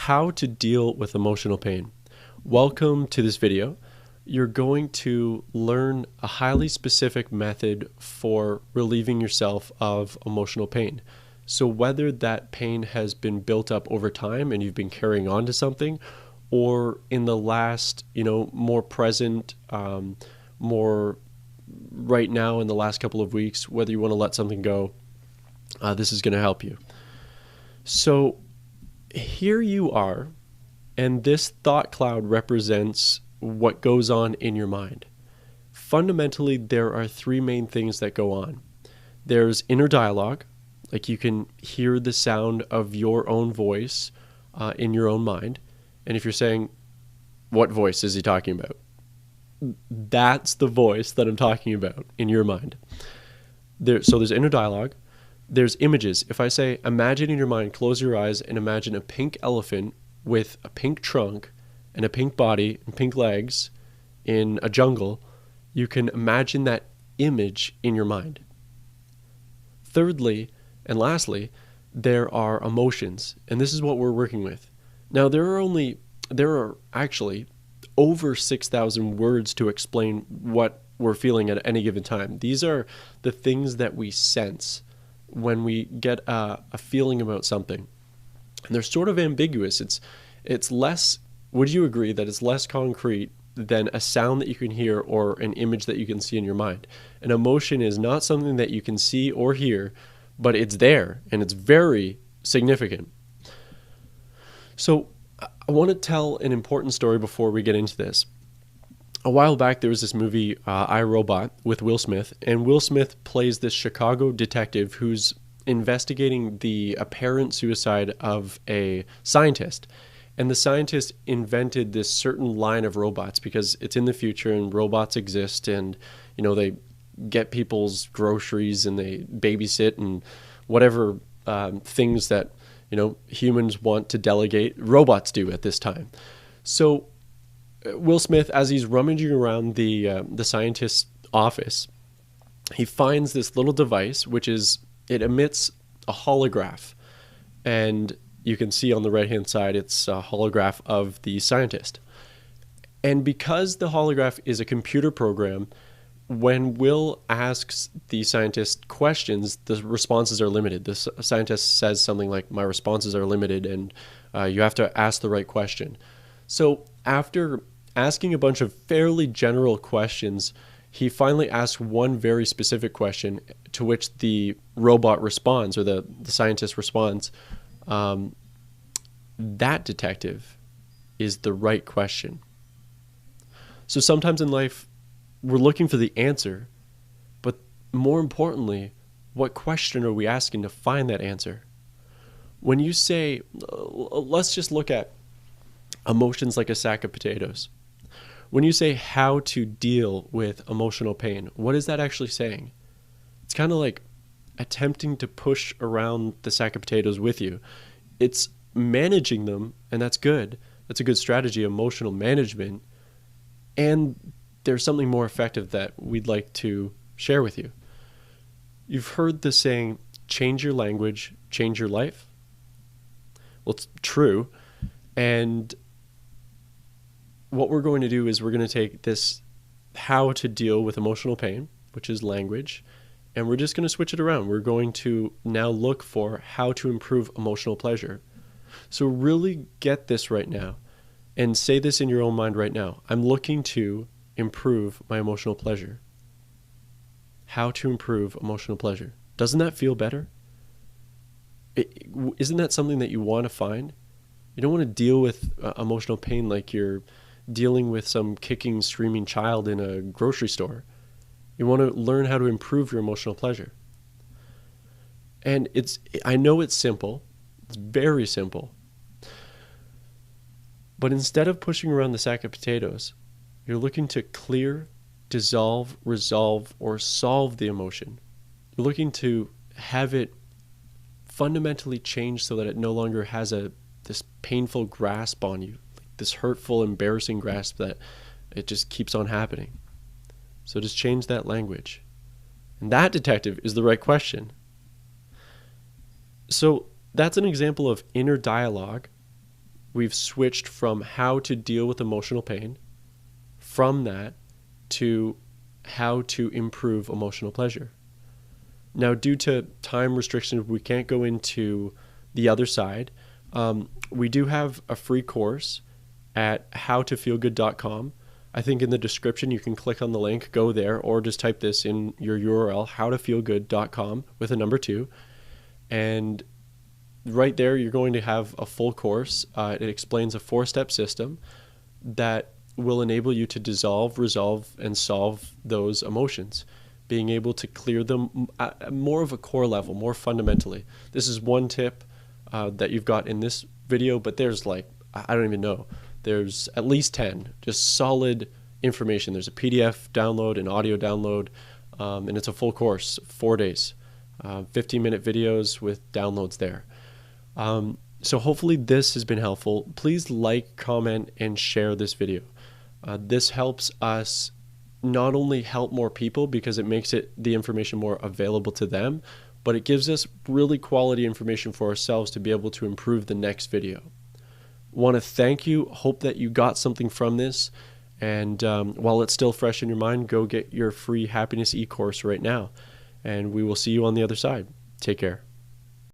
how to deal with emotional pain. Welcome to this video. You're going to learn a highly specific method for relieving yourself of emotional pain. So whether that pain has been built up over time and you've been carrying on to something, or in the last, more present, more right now in the last couple of weeks, whether you want to let something go, this is going to help you. So here you are, and this thought cloud represents what goes on in your mind. Fundamentally, there are three main things that go on. There's inner dialogue, like you can hear the sound of your own voice in your own mind. And if you're saying, what voice is he talking about? That's the voice that I'm talking about in your mind. So there's inner dialogue. There's images. If I say, imagine in your mind, close your eyes and imagine a pink elephant with a pink trunk and a pink body and pink legs in a jungle, you can imagine that image in your mind. Thirdly, and lastly, there are emotions, and this is what we're working with. Now, there are actually over 6,000 words to explain what we're feeling at any given time. These are the things that we sense when we get a feeling about something. And they're sort of ambiguous. It's less, would you agree that it's less concrete than a sound that you can hear or an image that you can see in your mind? An emotion is not something that you can see or hear, but it's there and it's very significant. So I want to tell an important story before we get into this. A while back, there was this movie, I, Robot, with Will Smith, and Will Smith plays this Chicago detective who's investigating the apparent suicide of a scientist. And the scientist invented this certain line of robots because it's in the future and robots exist, and they get people's groceries and they babysit and whatever things that humans want to delegate, robots do at this time. So Will Smith, as he's rummaging around the scientist's office, he finds this little device, it emits a holograph. And you can see on the right-hand side, it's a holograph of the scientist. And because the holograph is a computer program, when Will asks the scientist questions, the responses are limited. The scientist says something like, my responses are limited, and you have to ask the right question. So after asking a bunch of fairly general questions, he finally asks one very specific question to which the robot responds, or the scientist responds. That detective is the right question. So sometimes in life, we're looking for the answer, but more importantly, what question are we asking to find that answer? When you say, let's just look at emotions like a sack of potatoes. When you say how to deal with emotional pain, what is that actually saying? It's kind of like attempting to push around the sack of potatoes with you. It's managing them, and that's good. That's a good strategy, emotional management. And there's something more effective that we'd like to share with you. You've heard the saying, change your language, change your life. Well, it's true. And what we're going to do is we're going to take this how to deal with emotional pain, which is language, and we're just going to switch it around. We're going to now look for how to improve emotional pleasure. So really get this right now and say this in your own mind right now. I'm looking to improve my emotional pleasure. How to improve emotional pleasure. Doesn't that feel better? Isn't that something that you want to find? You don't want to deal with emotional pain like you're dealing with some kicking, screaming child in a grocery store. You want to learn how to improve your emotional pleasure. And I know it's simple. It's very simple. But instead of pushing around the sack of potatoes, you're looking to clear, dissolve, resolve, or solve the emotion. You're looking to have it fundamentally change so that it no longer has this painful grasp on you, this hurtful, embarrassing grasp that it just keeps on happening. So just change that language. And that, detective, is the right question. So that's an example of inner dialogue we've switched from how to deal with emotional pain, from that to how to improve emotional pleasure. Now, due to time restrictions, we can't go into the other side. We do have a free course at howtofeelgood.com. I think in the description you can click on the link, go there, or just type this in your URL, howtofeelgood.com with a number 2. And right there, you're going to have a full course. It explains a 4-step system that will enable you to dissolve, resolve, and solve those emotions, being able to clear them at more of a core level, more fundamentally. This is one tip that you've got in this video, but there's like, I don't even know, there's at least 10 just solid information. There's a PDF download, an audio download, and it's a full course, 4 days, 15-minute videos with downloads there. So hopefully this has been helpful. Please like, comment, and share this video. This helps us not only help more people because it makes the information more available to them, but it gives us really quality information for ourselves to be able to improve the next video. Want to thank you. Hope that you got something from this. And while it's still fresh in your mind, go get your free happiness e-course right now. And we will see you on the other side. Take care.